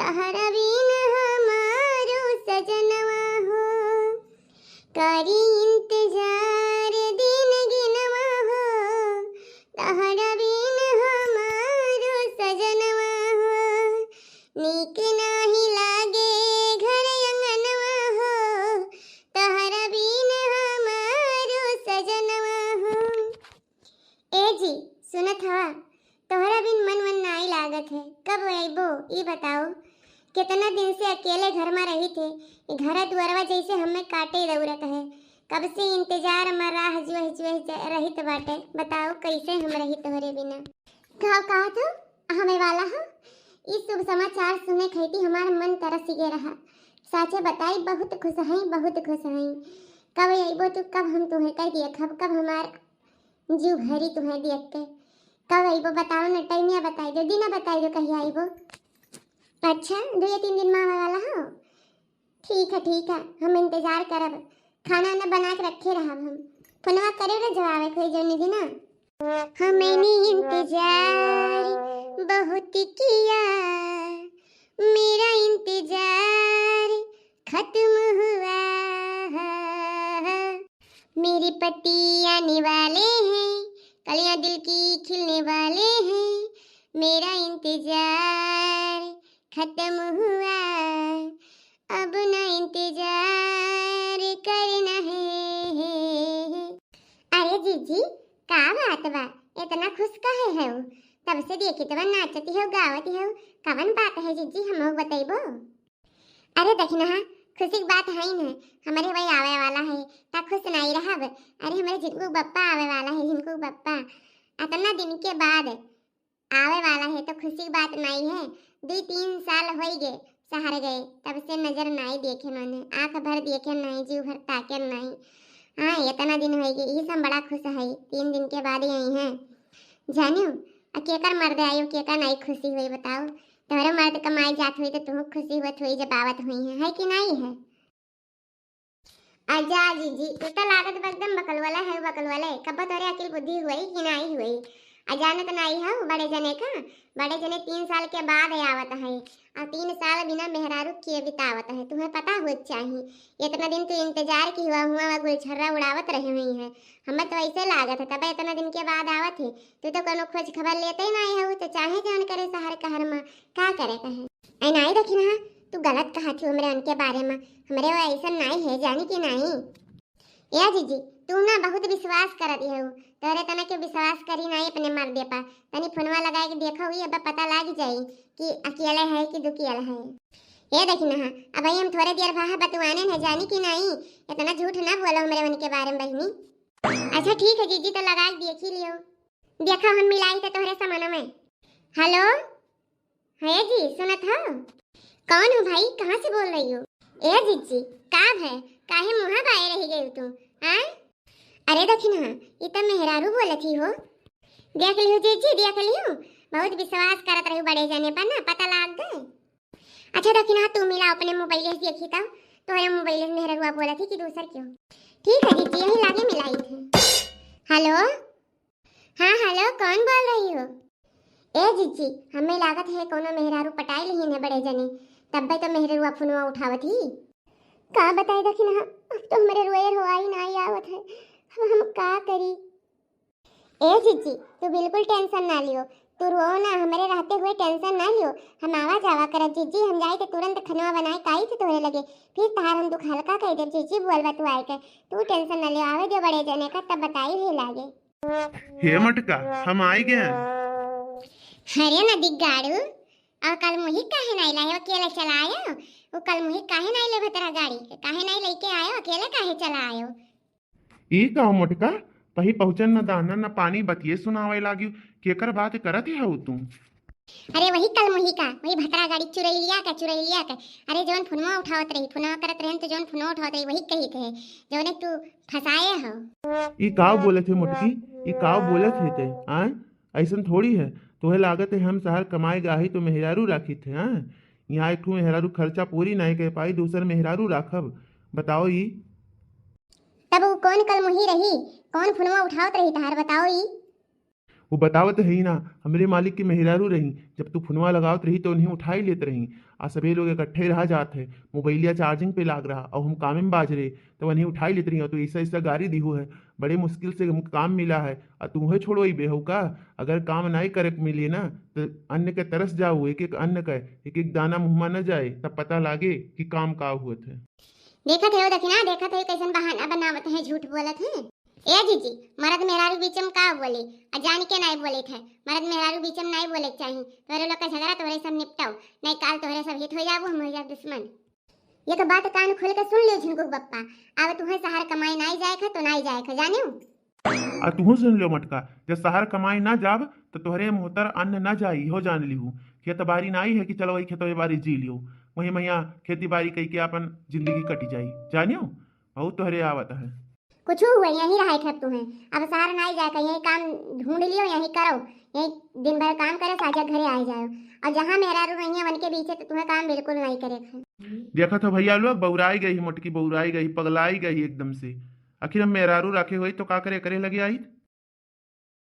तहरा बिन हमारो सजनवा हो, करी इंतजार दिन गिनवा हो, तहरा बिन हमारो सजनवा हो, नीक नाही लागे घर अंगनवा हो, तहरा बिन हमारो सजनवा हो। ए जी सुनत हवा, तोहरा बिन मन नाई लागत है, कब अइबो ई बताओ। कितना दिन से अकेले घर में रही थे, घर दुआरवा जैसे हमें काटे दौड़त है, कब से इंतजार में राह जो रहित बाटे, बताओ कैसे हम रही तोहरे बिना। कहा था हमें वाला हो, इस शुभ समाचार सुने खैती हमारा मन तरस गे रहा। साचे बताई बहुत खुश हई, बहुत खुश हई। कब अइबो तू, कब हम तुम्हें कह देखब, कब हमार जीव भरी तुम्हें देख के, कब अइबो बताओ न, टाइमिया बताई दो, दिन बताई दो कहीं अइबो। अच्छा 2-3 दिन में आने वाला हो, ठीक है हम इंतजार करब, खाना न बना के रखे रहब, हम फोनवा करे रे जवाब कोई जनी दिना। हमने इंतजार बहुत किया, मेरा इंतजार खत्म हुआ, मेरे पति आने वाले हैं, कलियां दिल की खिलने वाले हैं, मेरा इंतजार खत्म हुआ, अब ना इंतजार करना है। अरे जीजी का बात बा, इतना खुश काहे है वो? तब से देखी तो नाचती हो गावती हो, कवन बात है जीजी हमको बताइबो। अरे देखना खुशी की बात है न, हमारे भाई आवे वाला है, ता खुश नहीं रहब। अरे हमारे झिनकू बप्पा आवे वाला है, झिनकू बप्पा इतना दिन के बाद आवे वाला है, तो खुशी की बात नहीं है। 2-3 साल हो गए शहर गए, तब से नजर नहीं देखे मैंने, आंख भर देखे नहीं, जीव भर ताके नहीं। हाँ इतना दिन हो गए, ये सब बड़ा खुश है, 3 दिन के बाद यही है। जानियो केकर मर्द आयो, केकर नहीं खुशी हुई बताओ। तुम्हारे मर्द कमाई जात हुई तो तुम खुशी हुई हुई जब आवत हुई है कि नहीं है। आजा जीजी तू तो लागत एकदम बकल वाला है, बकल वाले कब तोरे अकल बुद्धि हुई कि नहीं हुई। अजानत नहीं है बड़े जने का, बड़े जने 3 साल के बाद आवत है, और 3 साल बिना मेहरारू किए बितावत है, तुम्हें पता हो चाहिए। इतना दिन तो इंतजार की हुआ गुलछर्रा उड़ावत रही हुई है, हमें तो ऐसे लागत है तब इतना दिन के बाद आवत है। तू तो कोनो खोज खबर लेते ही नहीं है, तो चाहे जान करे शहर कहर में का करे कहे। ऐ नहीं देखी ना तू गलत कहा थी हमरे उनके बारे में, हमरे वो ऐसा नहीं है जानी कि नहीं। या जीजी तू ना बहुत विश्वास करत है, तोरे तना के विश्वास करी नहीं अपने मर्दे पर, तनी फोनवा लगा के देखो ही अब पता लग जाई कि अकेले है कि दुखियल है। ये देखी ना अब हम थोड़े देर भाहा बतवाने है जानी कि नहीं, इतना झूठ ना बोलो हमरे उनके बारे में बहनी। अच्छा ठीक है जीजी तो लगा के देख ही लियो, देखो हम मिलाई तो तोहरे सामान में। हेलो है जी सुनत हो, कौन हो भाई, कहाँ से बोल रही हो। ए जीजी काब है, काहे मुहा बाए रह गई तू। हां अरे दखिना ये तो मेहरारू बोलत ही हो, देख लियो जीजी देख लियो, बहुत विश्वास करत रही बड़े जने पर ना पता लग गए। अच्छा दखिना तू मिला अपने मोबाइल से देखी था, तोरे मोबाइल से मेहरारू बोला थी कि दूसर क्यों। ठीक है जीजी यही लागे मिलाई थी। हेलो हाँ हेलो कौन बोल रही हो। ए जीजी हमें लागत है कोनो मेहरारू पटाई ही है बड़े जने, तब तो मेहरारू फोनवा उठावत ही। का बताए दखिना अब तो हमारे रोयर हो आई नहीं आवत है, अब हम का करी। ए जीजी तू बिल्कुल टेंशन ना लियो, तू रो ना, हमारे रहते हुए टेंशन ना लियो, हम आवा जावा कर जीजी, हम जाए तो तुरंत खनवा बनाए काई थे तोरे लगे, फिर तार हम दुख हल्का कह दे जीजी बोलबा तू आए के, तू टेंशन ना लियो, आवे जो बड़े जने का तब बताई भी लागे। हे मटका हम आई गए। अरे ना दिगाड़ू और कल मुही काहे नहीं लाए, अकेले चला आयो, वो कल मुही काहे नहीं ले भतरा गाड़ी, काहे नहीं लेके आयो, अकेले काहे चला आयो। ई का मटका पही पहुंचन न दाना न पानी बतिये सुनावे लागियो, केकर बात करत है तू। अरे वही कल मुही का, वही भतरा गाड़ी चुरैलिया का। अरे जौन फोनवा उठावत रही, फोनवा करत रहे तो जौन फोनवा उठावत रही वही कही थे, जौने तू फसाए हो। ई का बोले थे मुटकी, ई का बोले थे ते हां, ऐसन थोड़ी है, तोहे लागत है हम शहर कमाए गाही तो मेहरारू राखी थे। हां यहाँ एक ठू मेहरारू खर्चा पूरी नहीं कर पाई, दूसर मेहरारू राखब, बताओ ई। तब वो कौन कल मुही रही, कौन फोनवा उठावत रही तार बताओ ई। वो बतावत है ही ना, हमरे मालिक की मेहरारू रही, जब तू फोनवा लगावत रही तो उन्हें उठा ही लेत रही। आ सभी लोग इकट्ठे रह जात है, मोबाइलिया चार्जिंग पे लाग रहा और हम कामे में बाज रहे, तो उन्हें उठा ही लेत रही। और तो ऐसा ऐसा गाड़ी दीहू है, बड़े मुश्किल से हमको काम मिला है, और तुम्हें छोड़ो ही बेहू का। अगर काम नहीं करे के मिले ना तो अन्न के तरस जाओ, एक एक अन्न का एक एक दाना मुँह में न जाए, तब पता लागे कि काम का हुआ थे। देखत है दखिना, देखत है कैसन बहाना बनावत है, झूठ बोलत है। ए जीजी, मर्द मेहरारू बीचम का बोले, अजान के नहीं बोले थे। मर्द मेहरारू बीचम नहीं बोले चाहिए। तोरे लोग का झगड़ा तोरे सब निपटाओ, नहीं काल तोरे सब हिट हो जाबो, हम हो जाब दुश्मन। ये तो बात कान खोल के सुन लियो झुनकुक बप्पा। अब तुम्हें शहर कमाई नहीं जाए खा तो नहीं जाए खा, जाने हो। आ तुहू सुन लो मटका, जब शहर कमाई ना जाब तो तोहरे मोहतर अन्न न जाई, हो जान लिहू। खेत बाड़ी ना आई है कि चलो वही खेतवे बाड़ी जी लियो, वही मैया खेती बाड़ी कई के अपन जिंदगी कटी जाई, जानियो बहुत तोहरे आवत है। कुछ हुआ यहीं रहा खब तुम्हें, अब शहर नहीं जाए, यही काम ढूंढ लियो, यही करो, यही दिन भर काम करे, साजा घरे आ जाओ। और जहाँ मेहरारू रही है वन के बीच तो तुम्हें काम बिल्कुल नहीं करे थे। देखा था भैया लोग, बौराई गई मोटकी, बौराई गई, पगलाई गई एकदम से। आखिर हम मेहरारू रखे हुई तो का करे करे लगे आई।